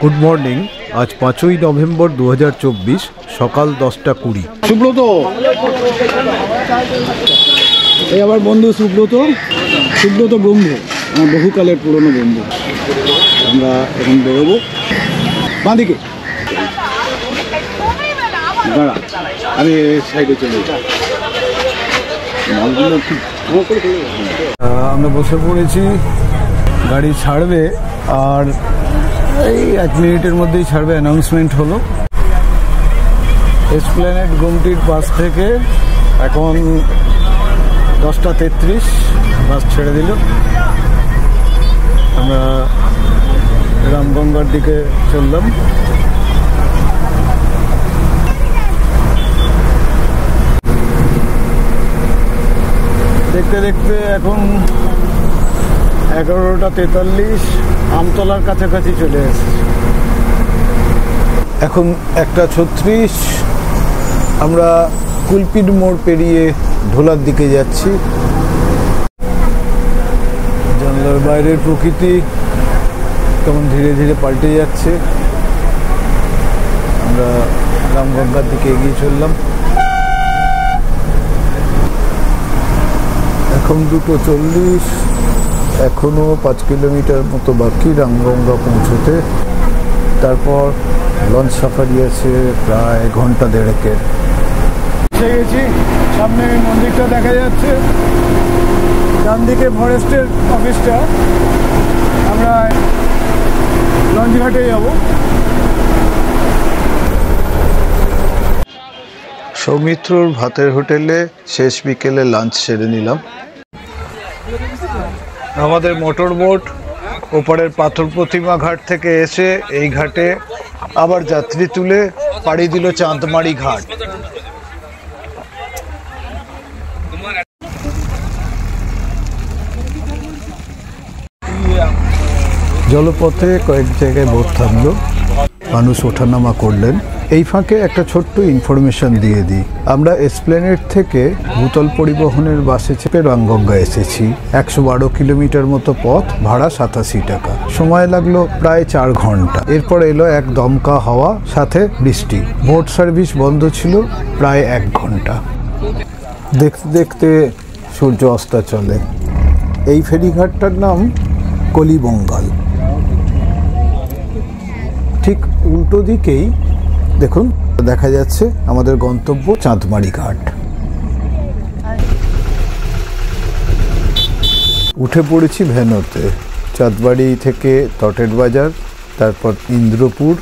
Good morning. আজ 5ই November 2024, সকাল 10টা 20। সুব্রত, এই আমার বন্ধু সুব্রত ব্রহ্ম, আমার বহুকালের পুরনো বন্ধু। আমরা এখন বেরোবো বাঁদিকে। দাঁড়া, আমি সাইডে চলে যাই। আমরা বসে পড়েছি, গাড়ি ছাড়বে আর এই 1 মিনিটের মধ্যেই ছাড়বে। অ্যানাউন্সমেন্ট হলো এসপ্ল্যানেড গুমটির পাশ থেকে। এখন 10টা 33, বাস ছেড়ে দিল। আমরা রামগঙ্গার দিকে চললাম। দেখতে দেখতে এখন 11টা 43, আমতলার কাছাকাছি চলে এসেছি। এখন 1টা 36, আমরা কুলপির মোড় পেরিয়ে ঢোলার দিকে যাচ্ছি। জানলার বাইরের প্রকৃতি কেমন ধীরে ধীরে পাল্টে যাচ্ছে। আমরা রামগঙ্গার দিকে এগিয়ে চললাম। এখন 2:40, এখনো 5 কিলোমিটার মতো বাকি রামগঙ্গা পৌঁছতে। তারপর লঞ্চ সাফারি আছে প্রায় ঘন্টা 1.5-এর। এসে গেছি, সামনে মন্দিরটা দেখা যাচ্ছে, ডান দিকে ফরেস্টের অফিসটা। আমরা লঞ্চ ঘাটে যাব। সৌমিত্রর ভাতের হোটেলে শেষ বিকেলে লাঞ্চ সেরে নিলাম। আমাদের মোটর বোট ওপারের পাথর প্রতিমা ঘাট থেকে এসে এই ঘাটে আবার যাত্রী তুলে পাড়ি দিল চাঁদমারি ঘাট। জলপথে কয়েক জায়গায় বোট থামলো, মানুষ ওঠানামা করলেন। এই ফাঁকে একটা ছোট্ট ইনফরমেশন দিয়ে দিই। আমরা এসপ্ল্যানেড থেকে ভূতল পরিবহনের বাসে চেপে রামগঙ্গা এসেছি। 112 কিলোমিটার মতো পথ, ভাড়া 87 টাকা। সময় লাগলো প্রায় 4 ঘন্টা। এরপর এলো এক দমকা হাওয়া, সাথে বৃষ্টি। বোট সার্ভিস বন্ধ ছিল প্রায় 1 ঘন্টা। দেখতে দেখতে সূর্য অস্তাচলে। এই ফেরিঘাটটার নাম কলিবঙ্গাল। ঠিক উল্টো দিকেই দেখুন দেখা যাচ্ছে আমাদের গন্তব্য চাঁদমারি ঘাট। উঠে পড়েছি ভ্যানোতে। চাঁদবাড়ি থেকে তটের বাজার, তারপর ইন্দ্রপুর,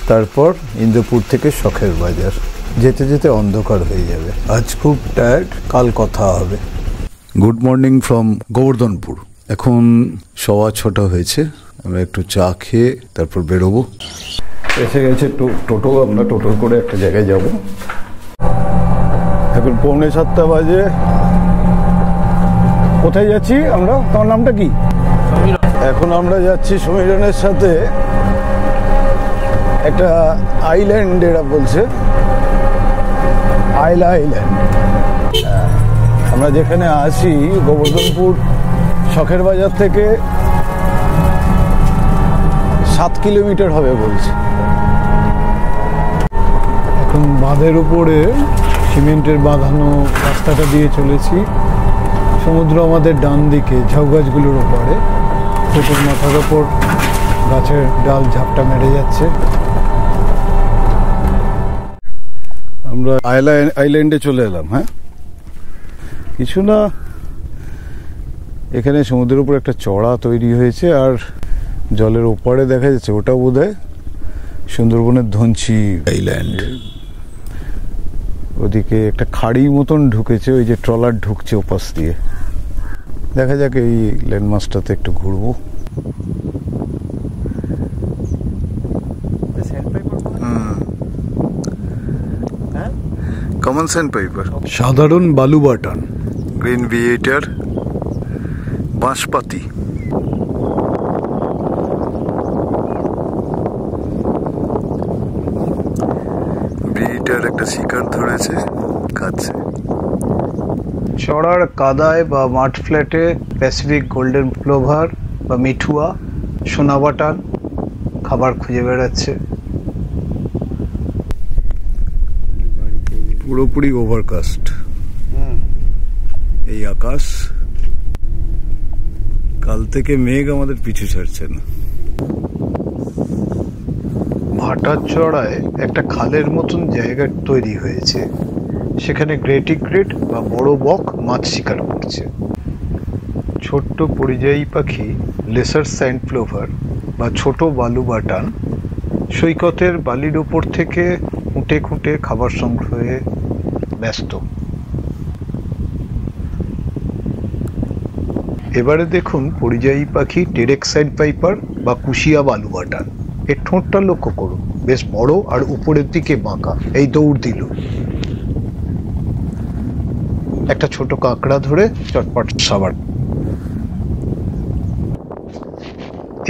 তারপর ইন্দ্রপুর থেকে শখের বাজার। যেতে যেতে অন্ধকার হয়ে যাবে। আজ খুব টায়ার্ড, কাল কথা হবে। Good morning from Gobardhanpur. এখন 6:15 হয়েছে। আমরা একটু চা খেয়ে তারপর বেরোবো। এসে গেছে টোটো। আমরা টোটো করে একটা জায়গায় যাব। এখন 6:45 বাজে। কোথায় যাচ্ছি আমরা? তোমার নামটা কি? এখন আমরা যাচ্ছি সমীরনের সাথে একটা আইল্যান্ড, এরা বলছে আইল্যান্ড। আমরা যেখানে আছি গোবর্ধনপুর শখের বাজার থেকে 7 কিলোমিটার হবে বলছে। এখন বাঁধের উপরে সিমেন্টের বাঁধানো রাস্তাটা দিয়ে চলেছি। সমুদ্র আমাদের ডান দিকে, ঝাউ গাছগুলোর ওপরে। টোটোর মাথার ওপর গাছের ডাল ঝাপটা মেরে যাচ্ছে। আমরা আইল্যান্ডে চলে এলাম। হ্যাঁ, কিছু না, এখানে সমুদ্রের উপর একটা চড়া তৈরি হয়েছে আর জলের ওপারে দেখা যাচ্ছে ওটা বোধহয় সুন্দরবনের ধনচি আইল্যান্ড। ওদিকে একটা খাড়ি মতন ঢুকেছে, ওই যে ট্রলার ঢুকছে ওপাশ দিয়ে। দেখা যাক এই ল্যান্ডমার্কটাতে একটু ঘুরবো। কমন স্যান্ড পেপার, সাধারণ বালু বাটান, গ্রিন ভিয়েটার, বাঁশপাতি। ভিয়েটার একটা শিকার ধরেছে, খাচ্ছে। চড়ার কাদায় বা মাঠ ফ্ল্যাটে প্যাসিফিক গোল্ডেন প্লোভার বা মিঠুয়া, সোনাবাটান, খাবার খুঁজে বেড়াচ্ছে। পুরোপুরি ওভারকাস্ট এই আকাশ, কাল থেকে মেঘ আমাদের পিছু ছাড়ছে না। ভাটার চড়ায় একটা খালের মতন জায়গা তৈরি হয়েছে, সেখানে গ্রেটিগ্রেড বা বড় বক মাছ শিকার করছে। ছোট্ট পরিযায়ী পাখি লেসার স্যান্ড প্লোভার বা ছোট বালুবাটান সৈকতের বালির ওপর থেকে খুঁটে খুঁটে খাবার সংগ্রহে ব্যস্ত। এবারে দেখুন পরিযায়ী পাখি টেরেক সাইড পাইপার বা কুশিয়া বালুবাটান। এর ঠোঁটটা লক্ষ্য করুন, বেশ বড় আর উপরের দিকে বাঁকা। এই দৌড় দিল, একটা ছোট কাঁকড়া ধরে চটপট সাবার।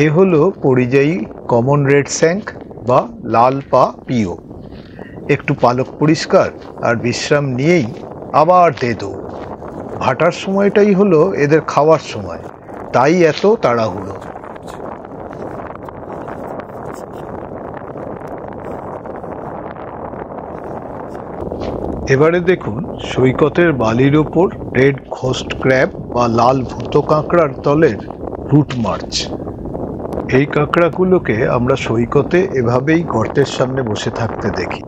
এ হলো পরিযায়ী কমন রেড স্যাঙ্ক বা লাল পা পিও। একটু পালক পরিষ্কার আর বিশ্রাম নিয়েই আবার দে দৌড়। ভাটার সময়টাই হলো এদের খাওয়ার সময়, তাই এত তাড়াহুড়ো। এবারে দেখুন সৈকতের বালির ওপর রেড ঘোস্ট ক্র্যাব বা লাল ভূত কাঁকড়ার দলের রুট মার্চ। এই কাঁকড়াগুলোকে আমরা সৈকতে এভাবেই গর্তের সামনে বসে থাকতে দেখি।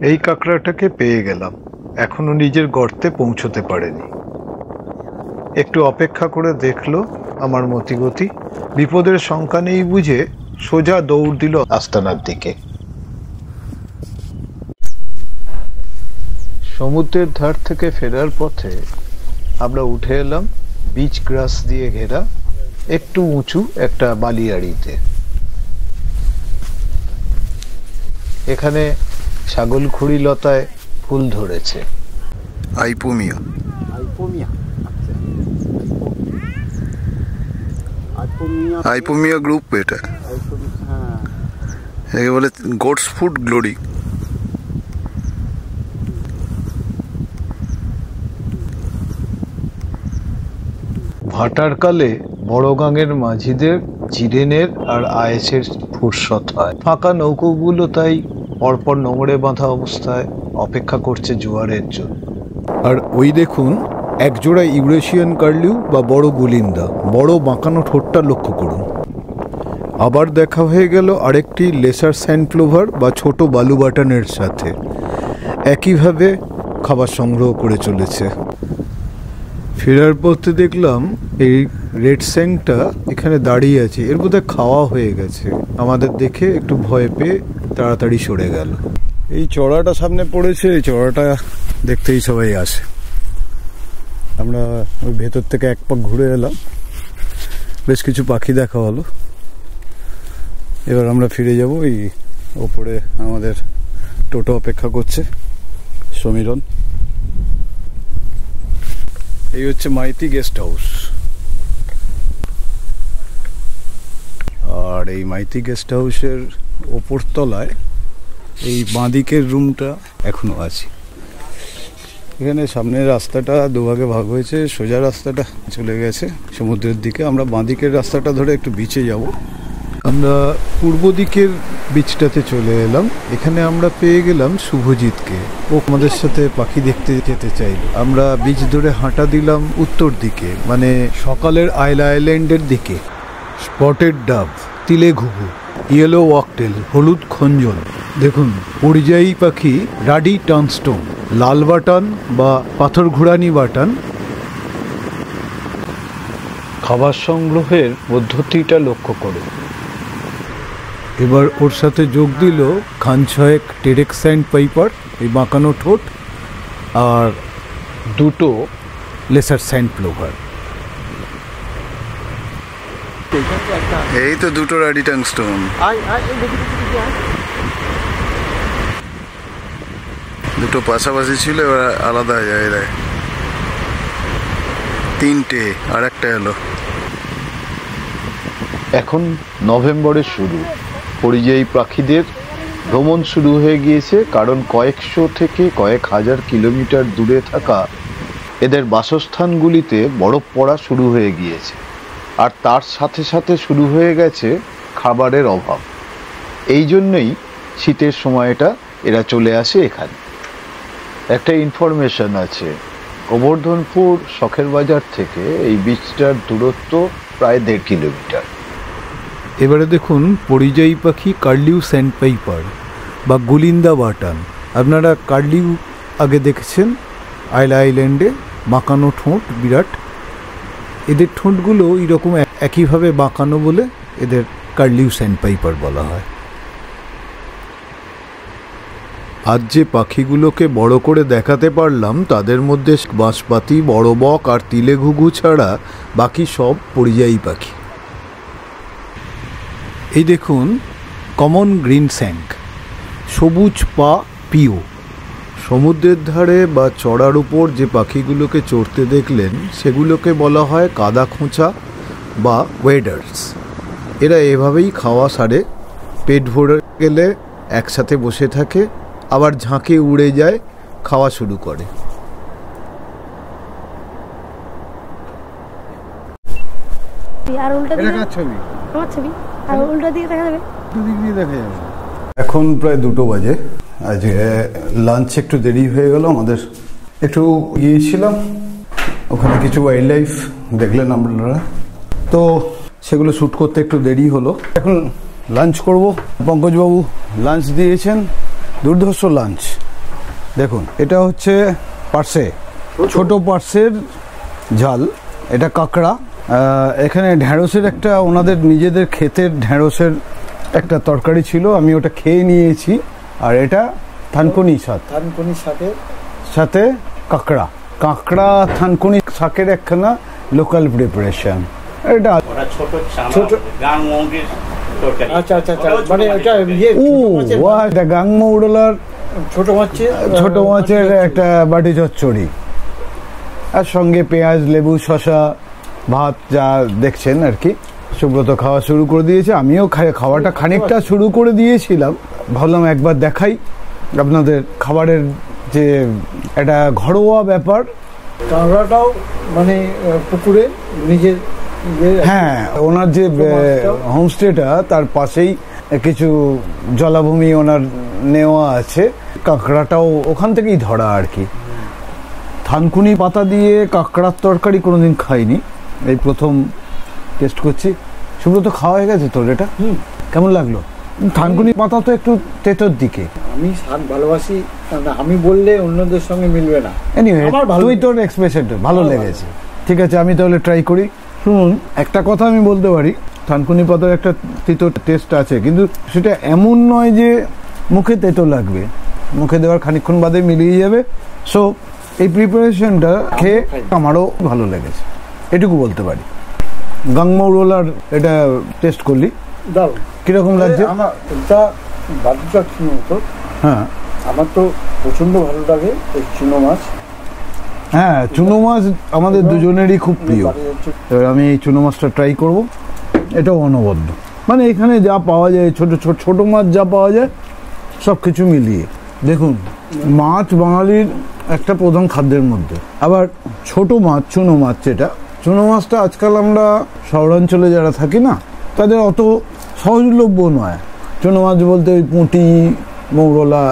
এই কাঁকড়াটাকে পেয়ে গেলাম, এখনো নিজের গর্তে পৌঁছতে পারেনি। একটু অপেক্ষা করে দেখলো আমার মতিগতি, বিপদের শঙ্কা নেই বুঝে সোজা দৌড় দিল আস্তানার দিকে। সমুদ্রের ধার থেকে ফেরার পথে আমরা উঠে এলাম বিচ গ্রাস দিয়ে ঘেরা একটু উঁচু একটা বালিয়াড়িতে। এখানে ছাগলখুড়ি লতায় ফুল ধরেছে। আইপোমিয়া আইপোমিয়া গ্রুপ, এটা একে বলে গোটস ফুড গ্লোরি। ভাটার কালে বড় গাঙের মাঝিদের জিরেনের আর আয়েসের ফুরসত হয়। ফাঁকা নৌকোগুলো তাই পরপর নোঙরে বাঁধা অবস্থায় অপেক্ষা করছে জোয়ারের জন্য। আর ওই দেখুন একজোড়া ইউরেশিয়ান কার্লিউ বা বড় গুলিন্দা, বড় বাঁকানো ঠোঁটটা লক্ষ্য করুন। আবার দেখা হয়ে গেল আরেকটি লেসার স্যান্ড প্লোভার বা ছোট বালুবাটানের সাথে, একইভাবে খাবার সংগ্রহ করে চলেছে। ফেরার পথে দেখলাম এই রেড স্যাংটা এখানে দাঁড়িয়ে আছে, এর বোধহয় খাওয়া হয়ে গেছে। আমাদের দেখে একটু ভয় পেয়ে তাড়াতাড়ি সরে গেল। এই চড়াটা সামনে পড়েছে, এই চড়াটা দেখতেই সবাই আসে। আমরা ওই ভেতর থেকে এক পাক ঘুরে এলাম, বেশ কিছু পাখি দেখা হলো। এবার আমরা ফিরে যাব। এই ওপরে আমাদের টোটো অপেক্ষা করছে, সমীরন। এই হচ্ছে মাইতি গেস্ট হাউস। আর এই মাইতি গেস্ট হাউসের ওপর তলায় এই বাঁদিকের রুমটা এখনো আছে। এখানে সামনের রাস্তাটা দুভাগে ভাগ হয়েছে, সোজা রাস্তাটা চলে গেছে সমুদ্রের দিকে। আমরা বাঁদিকের রাস্তাটা ধরে একটু বিচে যাব। আমরা পূর্ব দিকের বিচটাতে চলে এলাম। এখানে আমরা পেয়ে গেলাম শুভজিৎকে, ও আমাদের সাথে পাখি দেখতে যেতে চাইল। আমরা বিচ ধরে হাঁটা দিলাম উত্তর দিকে, মানে সকালের আইলা আইল্যান্ডের দিকে। স্পটেড ডাব, তিলে ঘুঘু, ইয়েলো ওয়াকটেল, হলুদ খঞ্জন, দেখুন পরিযায়ী পাখি রাডি টার্নস্টোন, লাল বাটান বা পাথর ঘুরানি বাটান। খাবার সংগ্রহের পদ্ধতিটা লক্ষ্য করুন। এবার ওর সাথে যোগ দিল খান ছয়েক টেরেক স্যান্ড পাইপার, এই বাঁকানো ঠোঁট, আর দুটো লেসার স্যান্ড প্লোভার। এই তো দুটো রাডি টাংস্টোন, দুটো পাশাপাশি ছিল, এবার আলাদা হয়ে যায়। তিনটে, আর একটা এলো। এখন নভেম্বরের শুরু, পরিযায়ী পাখিদের ভ্রমণ শুরু হয়ে গিয়েছে, কারণ কয়েকশো থেকে কয়েক হাজার কিলোমিটার দূরে থাকা এদের বাসস্থানগুলিতে বরফ পড়া শুরু হয়ে গিয়েছে। আর তার সাথে সাথে শুরু হয়ে গেছে খাবারের অভাব। এই জন্যই শীতের সময়টা এরা চলে আসে এখানে। একটা ইনফরমেশন আছে, গোবর্ধনপুর শখের বাজার থেকে এই বিচটার দূরত্ব প্রায় 1.5 কিলোমিটার। এবারে দেখুন পরিযায়ী পাখি কার্লিউ স্যান্ডপাইপার বা গুলিন্দা বাটান। আপনারা কার্লিউ আগে দেখেছেন আইলা আইল্যান্ডে, বাঁকানো ঠোঁট বিরাট। এদের ঠোঁটগুলো এরকম একইভাবে বাঁকানো বলে এদের কার্লিউ স্যান্ডপাইপার বলা হয়। আজ যে পাখিগুলোকে বড় করে দেখাতে পারলাম তাদের মধ্যে বাঁশপাতি, বড় বক আর তিলে ঘুঘু ছাড়া বাকি সব পরিযায়ী পাখি। এই দেখুন কমন গ্রিন স্যাঙ্ক, সবুজ পা পিও। সমুদ্রের ধারে বা চড়ার উপর যে পাখিগুলোকে চড়তে দেখলেন সেগুলোকে বলা হয় কাদা খোঁচা বা ওয়েডার্স। এরা এভাবেই খাওয়া সারে, পেট ভরে গেলে একসাথে বসে থাকে, আবার ঝাঁকে উড়ে যায়, খাওয়া শুরু করে। আর উল্টা দিকে ছবি, আমার ছবি, আর উল্টা দিকে দেখা যাবে, দুদিক দিয়ে দেখা যাবে। এখন প্রায় 2টো বাজে। আজকে লাঞ্চ একটু দেরি হয়ে গেল আমাদের। একটু গিয়েছিলাম ওখানে, কিছু ওয়াইল্ড লাইফ দেখলেন আপনারা, তো সেগুলো শ্যুট করতে একটু দেরি হলো। এখন লাঞ্চ করব। পঙ্কজবাবু লাঞ্চ দিয়েছেন, দুর্ধর্ষ লাঞ্চ। দেখুন এটা হচ্ছে পার্সে, ছোট পার্সের ঝাল, এটা কাঁকড়া। এখানে ঢ্যাঁড়সের একটা, ওনাদের নিজেদের ক্ষেতের ঢ্যাঁড়সের একটা তরকারি ছিল, আমি ওটা খেয়ে নিয়েছি। আর এটা থানকুনি শাক, থানকুনি শাকের সাথে কাঁকড়া, কাঁকড়া থানকুনি শাকের একখানা লোকাল প্রিপারেশন। এটা ছোট মানে এটা গাংমৌড়লার ছোট মাছের একটা বাটি চচ্চড়ি, আর সঙ্গে পেঁয়াজ, লেবু, শসা, ভাত, যা দেখছেন আর কি। সুব্রত খাওয়া শুরু করে দিয়েছে, আমিও খাওয়াটা খানিকটা শুরু করে দিয়েছিলাম। ভাবলাম একবার দেখাই আপনাদের খাবারের যে একটা ঘরোয়া ব্যাপার। কাঁকড়াটাও মানে পুকুরে নিজের, হ্যাঁ, ওনার যে হোমস্টেটা তার পাশেই কিছু জলাভূমি ওনার নেওয়া আছে। কাঁকড়াটাও ওখান থেকেই ধরা আর কি। থানকুনি পাতা দিয়ে কাঁকড়ার তরকারি কোনোদিন খাইনি, এই প্রথম টেস্ট করছি। সুব্রত খাওয়া হয়ে গেছে তোর? এটা কেমন লাগলো? থানকুনি পাতা তো একটু তেতোর দিকে। আমি শাক ভালোবাসি, আমি বললে অন্যদের সঙ্গে মিলবে না। এনিওয়ে তুই তোর এক্সপ্রেশনটা ভালো লেগেছে, ঠিক আছে, আমি তাহলে ট্রাই করি। শুনুন, একটা কথা আমি বলতে পারি, থানকুনি পাতার একটা তেতো টেস্ট আছে, কিন্তু সেটা এমন নয় যে মুখে তেতো লাগবে, মুখে দেওয়ার খানিকক্ষণ বাদে মিলিয়ে যাবে। সো এই প্রিপারেশনটা খেয়ে আমারও ভালো লেগেছে, এটুকু বলতে পারি। গাংমৌড়লার এটা টেস্ট করলি, দাও কিরকম লাগছে? আমার এটা বাদুটা ছিল তো, হ্যাঁ আমার তো প্রচন্ড ভালো লাগে এই চুনো মাছ। হ্যাঁ, চুনো মাছ আমাদের দুজনেরই খুব প্রিয়। এবার আমি এই চুনো মাছটা ট্রাই করব। এটাও অনবদ্য, মানে এখানে যা পাওয়া যায়, ছোট মাছ যা পাওয়া যায় সব কিছু মিলিয়ে। দেখুন, মাছ বাঙালির একটা প্রধান খাদ্যের মধ্যে, আবার ছোট মাছ, চুনো মাছ, যেটা চুনো মাছটা আজকাল আমরা শহরাঞ্চলে যারা থাকি না, তাদের অত সহজলভ্য নয়। চুনো মাছ বলতে ওই পুঁটি, মৌরলা,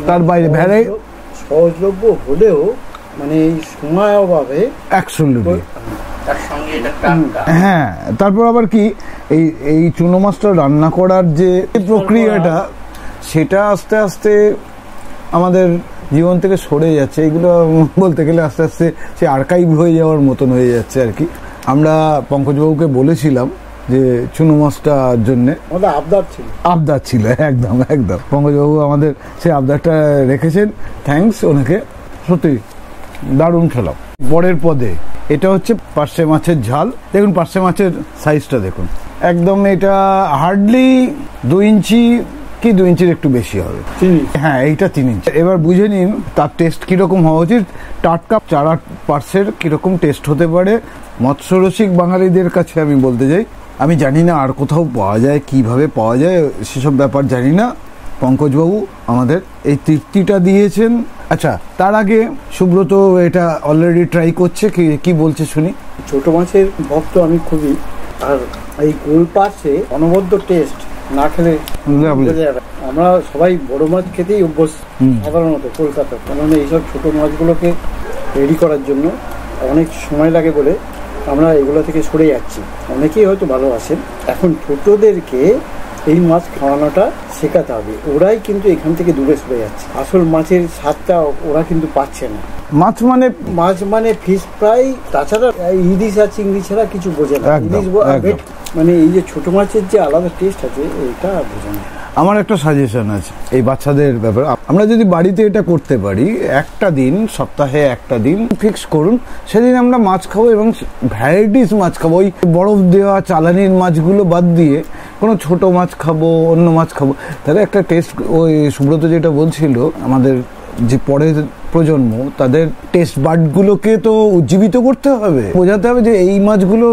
তার বাইরে ভেড়াই সহজলভ্য হলেও মানে এই সময় অভাবে অ্যাকচুয়ালি। হ্যাঁ, তারপর আবার কি এই চুনো মাছটা রান্না করার যে প্রক্রিয়াটা, সেটা আস্তে আস্তে আমাদের জীবন থেকে সরে যাচ্ছে। এগুলো বলতে গেলে আস্তে আস্তে সে আর্কাইভ হয়ে যাওয়ার মতন হয়ে যাচ্ছে আর কি। আমরা পঙ্কজবাবুকে বলেছিলাম যে চুনো মাছটার জন্যে আবদার ছিল, একদম একদম। পঙ্কজবাবু আমাদের সেই আবদারটা রেখেছেন, থ্যাঙ্কস ওনাকে। সত্যি দারুণ খেলাম। পরের পদে এটা হচ্ছে পার্শে মাছের ঝাল। দেখুন পার্শে মাছের সাইজটা দেখুন, একদম এটা হার্ডলি 2 ইঞ্চি কি 2 ইঞ্চির একটু বেশি হবে। হ্যাঁ, এইটা 3 ইঞ্চি। এবার বুঝে নিন তার টেস্ট কিরকম হওয়া উচিত। টাটকা চারা পার্সের কিরকম টেস্ট হতে পারে মৎস্যরসিক বাঙালিদের কাছে আমি বলতে চাই। আমি জানি না আর কোথাও পাওয়া যায়, কিভাবে পাওয়া যায় সেসব ব্যাপার জানি না। পঙ্কজবাবু আমাদের এই তৃপ্তিটা দিয়েছেন, আচ্ছা, তার আগে সুব্রত এটা অলরেডি ট্রাই করছে, কি বলছে শুনি। ছোট মাছের ভক্ত আমি খুবই, আর এই গোলপাশে অনবদ্য টেস্ট না খেলে বোঝা যাবে। আমরা সবাই বড় মাছ খেতেই অভ্যস্ত সাধারণত কলকাতা, কারণ এইসব ছোট মাছগুলোকে রেডি করার জন্য অনেক সময় লাগে বলে আমরা এগুলো থেকে সরে যাচ্ছি। অনেকেই হয়তো ভালোবাসেন, এখন ছোটদেরকে এই মাছ খাওয়ানোটা শেখাতে হবে। ওরাই কিন্তু এখান থেকে দূরে সরে যাচ্ছে, আসল মাছের স্বাদটা ওরা কিন্তু পাচ্ছে না। মাছ মানে ফিশ ফ্রাই, তাছাড়া ইলিশ আর চিংড়ি ছাড়া কিছু বোঝে না। ইলিশ মানে এই যে ছোট মাছের যে আলাদা টেস্ট আছে এটা বোঝে না। আমার একটা সাজেশন আছে এই বাচ্চাদের ব্যাপারে। আমরা যদি বাড়িতে এটা করতে পারি, একটা দিন সপ্তাহে একটা দিন ফিক্স করুন, সেদিন আমরা মাছ খাবো এবং ভ্যারাইটিস মাছ খাবো। ওই বরফ দেওয়া চালানির মাছগুলো বাদ দিয়ে কোনো ছোট মাছ খাবো, অন্য মাছ খাবো, তাহলে একটা টেস্ট। ওই সুব্রত যেটা বলছিল, আমাদের যে পরের প্রজন্ম, তাদের টেস্ট বার্ডগুলোকে তো উজ্জীবিত করতে হবে, বোঝাতে হবে যে এই মাছগুলো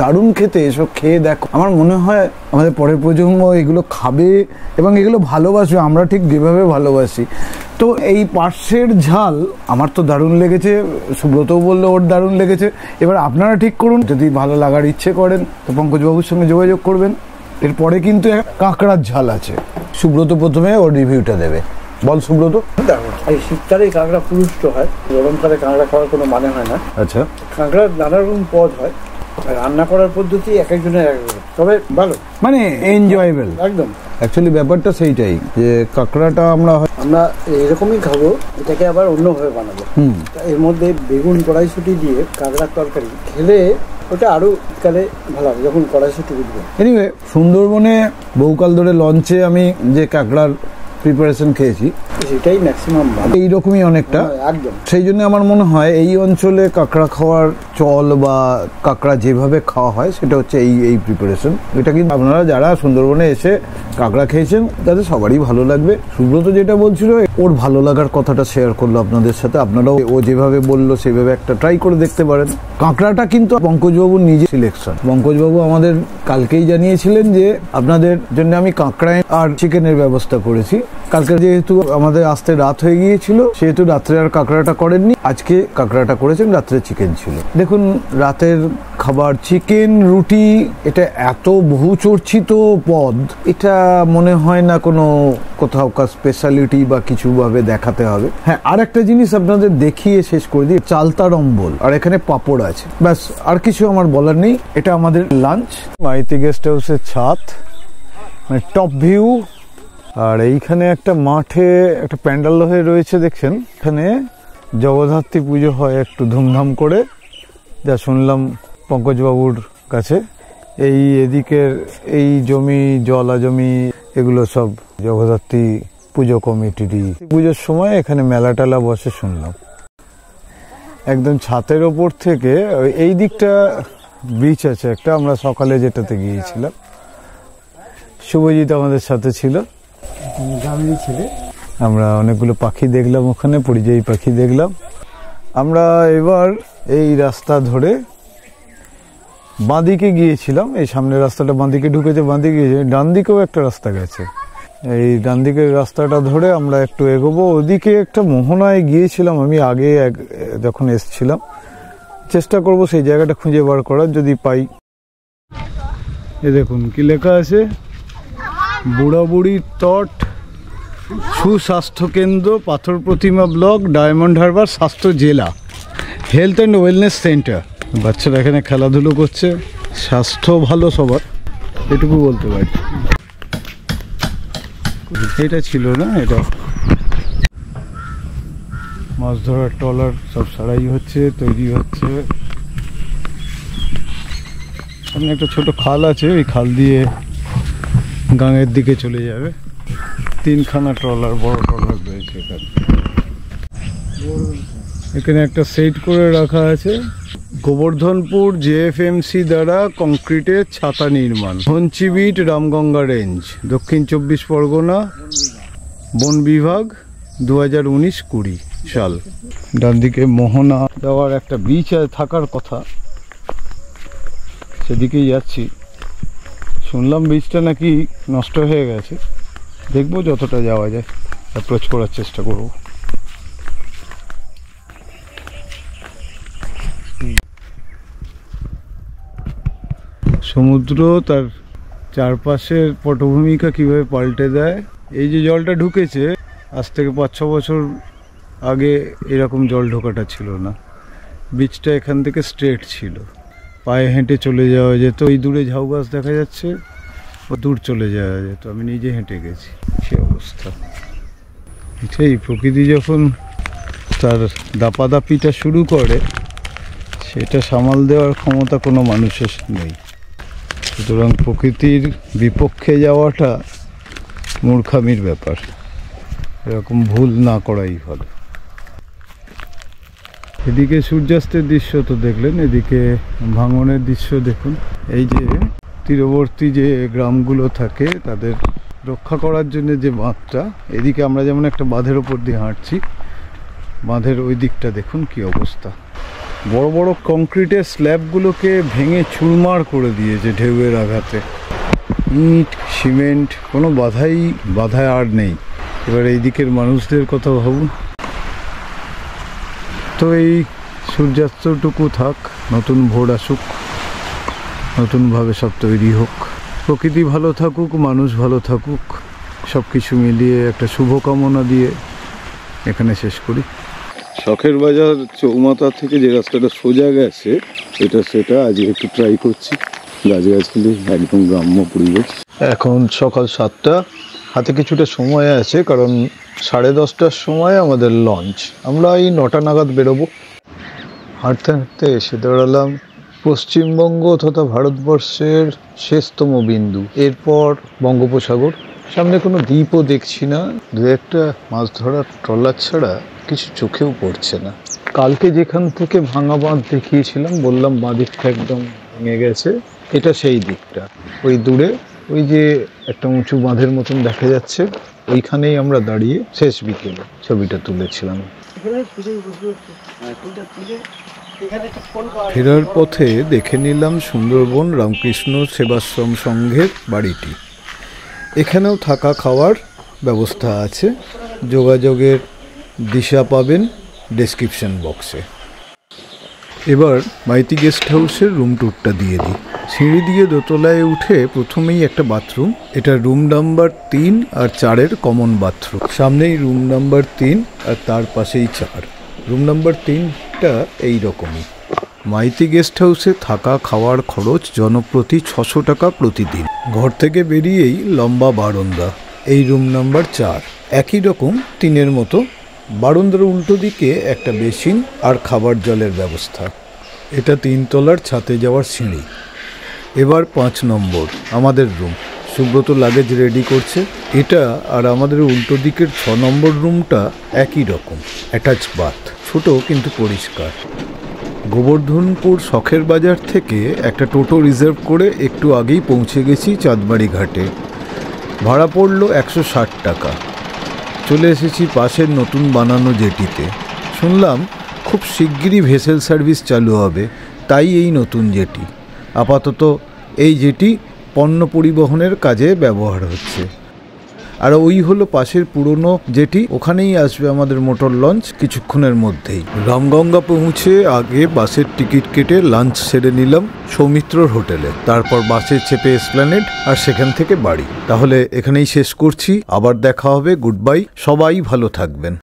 দারুণ খেতে, এসব খেয়ে দেখো। আমার মনে হয় আমাদের পরের প্রজন্ম এগুলো খাবে এবং এগুলো ভালোবাসবে, আমরা ঠিক যেভাবে ভালোবাসি। তো এই পার্শ্বের ঝাল আমার তো দারুণ লেগেছে, সুব্রতও বললো ওর দারুণ লেগেছে। এবার আপনারা ঠিক করুন, যদি ভালো লাগার ইচ্ছে করেন তো পঙ্কজবাবুর সঙ্গে যোগাযোগ করবেন। এরপরে কিন্তু কাঁকড়ার ঝাল আছে, সুব্রত প্রথমে ওর রিভিউটা দেবে। বল সুব্রত। এই শীতকালে কাঁকড়া পুরুষ্ট হয়, গরমকালে কাঁকড়া খাওয়ার কোনো মানে হয় না। আচ্ছা, কাঁকড়ার নানা রকম পদ হয়, রান্না করার পদ্ধতি এক একজনের এক রকম, তবে ভালো, মানে এনজয়েবল একদম। অ্যাকচুয়ালি ব্যাপারটা সেইটাই যে কাঁকড়াটা আমরা এরকমই খাবো, এটাকে আবার অন্যভাবে বানাবো। এর মধ্যে বেগুন কড়াইশুঁটি দিয়ে কাঁকড়ার তরকারি খেলে ওটা আরো কালে ভালো হবে, যখন কড়াইশুঁটি উঠবে। এনিওয়ে, সুন্দরবনে বহুকাল ধরে লঞ্চে আমি যে কাঁকড়ার প্রিপারেশন খেয়েছি, সেটাই ম্যাক্সিমাম এইরকমই অনেকটা, একদম। সেই জন্য আমার মনে হয় এই অঞ্চলে কাঁকড়া খাওয়ার চল বা কাঁকড়া যেভাবে খাওয়া হয় সেটা হচ্ছে এই প্রিপারেশন। এটা কিন্তু আপনারা যারা সুন্দরবনে এসে কাঁকড়া খেয়েছেন তাদের সবারই ভালো লাগবে। সুব্রত যেটা বলছিল, ওর ভালো লাগার কথাটা শেয়ার করলো আপনাদের সাথে, আপনারাও ও যেভাবে বললো সেভাবে একটা ট্রাই করে দেখতে পারেন। কাঁকড়াটা কিন্তু পঙ্কজবাবুর নিজে সিলেকশন। পঙ্কজবাবু আমাদের কালকেই জানিয়েছিলেন যে আপনাদের জন্য আমি কাঁকড়া আর চিকেনের ব্যবস্থা করেছি। কালকে যেহেতু আমাদের আসতে রাত হয়ে গিয়েছিল, সেহেতু রাত্রে আর কাঁকড়াটা করেননি, আজকে কাঁকড়াটা করেছেন, রাত্রে চিকেন ছিল। দেখুন, রাতের খাবার চিকেন রুটি, এটা এত বহু চর্চিত পদ, এটা মনে হয় না কোনো কোথাওকার স্পেশালিটি বা কিছু ভাবে দেখাতে হবে। হ্যাঁ, আর একটা জিনিস আপনাদের দেখিয়ে শেষ করে দিই, চালতার অম্বল আর এখানে পাপড় আছে, ব্যাস, আর কিছু আমার বলার নেই। এটা আমাদের লাঞ্চ, মাইতি গেস্ট হাউসের ছাদ, মানে টপ ভিউ। আর এইখানে একটা মাঠে একটা প্যান্ডেল হয়ে রয়েছে, দেখছেন। এখানে জগদ্ধাত্রী পুজো হয় একটু ধুমধাম করে, যা শুনলাম পঙ্কজবাবুর কাছে। এই এদিকের এই জমি, জলা জমি, এগুলো সব জগদ্ধাত্রী পুজো কমিটিরই। পুজোর সময় এখানে মেলা টেলা বসে শুনলাম। একদম ছাতের ওপর থেকে এই দিকটা বিচ আছে একটা, আমরা সকালে যেটাতে গিয়েছিলাম, শুভজিৎ আমাদের সাথে ছিল, গ্রামেরই ছেলে। আমরা অনেকগুলো পাখি দেখলাম ওখানে, পরিযায়ী পাখি দেখলাম। আমরা এবার এই রাস্তা ধরে বাঁদিকে গিয়েছিলাম, এই সামনের রাস্তাটা বাঁদিকে ঢুকেছে, বাঁদিকে গিয়েছে, ডান দিকেও একটা রাস্তা গেছে। এই ডান দিকের রাস্তাটা ধরে আমরা একটু এগোবো। ওদিকে একটা মোহনায় গিয়েছিলাম আমি আগে যখন এসছিলাম, চেষ্টা করব সেই জায়গাটা খুঁজে বার করার, যদি পাই। এ দেখুন কি লেখা আছে, বুড়াবুড়ির তট সুস্বাস্থ্য কেন্দ্র, পাথর প্রতিমা ব্লক, ডায়মন্ড হারবার স্বাস্থ্য জেলা, হেলথ অ্যান্ড ওয়েলনেস সেন্টার। বাচ্চারা এখানে খেলাধুলো করছে, স্বাস্থ্য ভালো সবার, এটুকু বলতে পারি। এটা ছিল না, এটা মাছ ধরার ট্রলার সব সারাই হচ্ছে, তৈরি হচ্ছে। সামনে একটা ছোট খাল আছে, ওই খাল দিয়ে গাঙের দিকে চলে যাবে। তিনখানা ট্রলার, বড় ট্রলার রয়েছে এখানে। এখানে একটা সেট করে রাখা আছে। গোবর্ধনপুর জেএফএমসি দ্বারা কংক্রিটের ছাতা নির্মাণ, হঞ্চিবিট, রামগঙ্গা রেঞ্জ, দক্ষিণ 24 পরগনা, বন বিভাগ, 2019-20 সাল। ডান দিকে মোহনা যাওয়ার একটা বিচ থাকার কথা, সেদিকেই যাচ্ছি। শুনলাম বিচটা নাকি নষ্ট হয়ে গেছে, দেখবো যতটা যাওয়া যায়, অ্যাপ্রোচ করার চেষ্টা করব। সমুদ্র তার চারপাশের পটভূমিকা কিভাবে পাল্টে দেয়। এই যে জলটা ঢুকেছে, আজ থেকে 5-6 বছর আগে এরকম জল ঢোকাটা ছিল না। বিচটা এখান থেকে স্ট্রেট ছিল, পায়ে হেঁটে চলে যাওয়া যেত। ওই দূরে ঝাউ গাছ দেখা যাচ্ছে, ও দূর চলে যাওয়া যেত। আমি নিজে হেঁটে গেছি, সে অবস্থা। সেই প্রকৃতি যখন তার দাপাদাপিটা শুরু করে, সেটা সামাল দেওয়ার ক্ষমতা কোনো মানুষের নেই। সুতরাং প্রকৃতির বিপক্ষে যাওয়াটা মূর্খামির ব্যাপার। এরকম ভুল না করাই ভালো। এদিকে সূর্যাস্তের দৃশ্য তো দেখলেন, এদিকে ভাঙনের দৃশ্য দেখুন। এই যে তীরবর্তী যে গ্রামগুলো থাকে, তাদের রক্ষা করার জন্য যে বাঁধটা, এদিকে আমরা যেমন একটা বাঁধের ওপর দিয়ে হাঁটছি, বাঁধের ওই দিকটা দেখুন কি অবস্থা। বড় বড় কংক্রিটের স্ল্যাবগুলোকে ভেঙে চুরমার করে দিয়েছে ঢেউয়ের আঘাতে। ইট, সিমেন্ট, কোনো বাধায় আর নেই। এবার এই দিকের মানুষদের কথা ভাবুন। তো এই সূর্যাস্তটুকু থাক, নতুন ভোর আসুক, নতুনভাবে সব তৈরি হোক, প্রকৃতি ভালো থাকুক, মানুষ ভালো থাকুক, সব কিছু মিলিয়ে একটা শুভকামনা দিয়ে এখানে শেষ করি। শখের বাজার চৌমাথা থেকে যে রাস্তাটা সোজা গেছে, সেটা আজকে একটু ট্রাই করছি। গাছগাছালি, একদম গ্রাম্য পরিবেশ। এখন সকাল 7টা, হাতে কিছুটা সময় আছে, কারণ 10:30টার সময় আমাদের লঞ্চ। আমরা এই 9টা নাগাদ বেরোবো। হাঁটতে হাঁটতে এসে দাঁড়ালাম পশ্চিমবঙ্গ তথা ভারতবর্ষের শেষতম বিন্দু, এরপর বঙ্গোপসাগর। সামনে কোনো দ্বীপও দেখছি না, দু একটা মাছ ধরার ট্রলার ছাড়া কিছু চোখেও পড়ছে না। কালকে যেখান থেকে ভাঙা বাঁধ দেখিয়েছিলাম, বললাম বাঁ দিকটা একদম ভেঙে গেছে, এটা সেই দিকটা। ওই দূরে ওই যে একটা উঁচু বাঁধের মতন দেখা যাচ্ছে, ওইখানেই আমরা দাঁড়িয়ে শেষ বিকেলে ছবিটা তুলেছিলাম। ফেরার পথে দেখে নিলাম সুন্দরবন রামকৃষ্ণ সেবাশ্রম সংঘের বাড়িটি। এখানেও থাকা খাওয়ার ব্যবস্থা আছে, যোগাযোগের দিশা পাবেন ডেসক্রিপশন বক্সে। এবার মাইতি গেস্ট হাউসের রুম ট্যুরটা দিয়ে দিই। সিঁড়ি দিয়ে দোতলায় উঠে প্রথমেই একটা বাথরুম, এটা রুম নাম্বার 3 আর 4-এর কমন বাথরুম। সামনেই রুম নাম্বার 3 আর তার পাশেই 4। রুম নাম্বার 3টা এই রকমই। মাইতি গেস্ট হাউসে থাকা খাওয়ার খরচ জনপ্রতি 600 টাকা প্রতিদিন। ঘর থেকে বেরিয়েই লম্বা বারান্দা, এই রুম নাম্বার 4। একই রকম 3-এর মতো। বারান্দার উল্টো দিকে একটা বেসিন আর খাবার জলের ব্যবস্থা। এটা 3 তলার ছাদে যাওয়ার সিঁড়ি। এবার 5 নম্বর আমাদের রুম। সুব্রত লাগেজ রেডি করছে। এটা আর আমাদের উল্টো দিকের 6 নম্বর রুমটা একই রকম, অ্যাটাচ বাথ, ছোট কিন্তু পরিষ্কার। গোবর্ধনপুর শখের বাজার থেকে একটা টোটো রিজার্ভ করে একটু আগেই পৌঁছে গেছি চাঁদবাড়ি ঘাটে। ভাড়া পড়ল 160 টাকা। চলে এসেছি পাশের নতুন বানানো জেটিতে। শুনলাম খুব শিগগিরই ভেসেল সার্ভিস চালু হবে, তাই এই নতুন জেটি। আপাতত এই জেটি পণ্য পরিবহনের কাজে ব্যবহার হচ্ছে। আর ওই হলো পাশের পুরনো জেটি, ওখানেই আসবে আমাদের মোটর লঞ্চ কিছুক্ষণের মধ্যেই। রামগঙ্গা পৌঁছে আগে বাসের টিকিট কেটে লাঞ্চ সেরে নিলাম সৌমিত্রর হোটেলে, তারপর বাসে চেপে এসপ্ল্যানেড, আর সেখান থেকে বাড়ি। তাহলে এখানেই শেষ করছি, আবার দেখা হবে। গুড বাই, সবাই ভালো থাকবেন।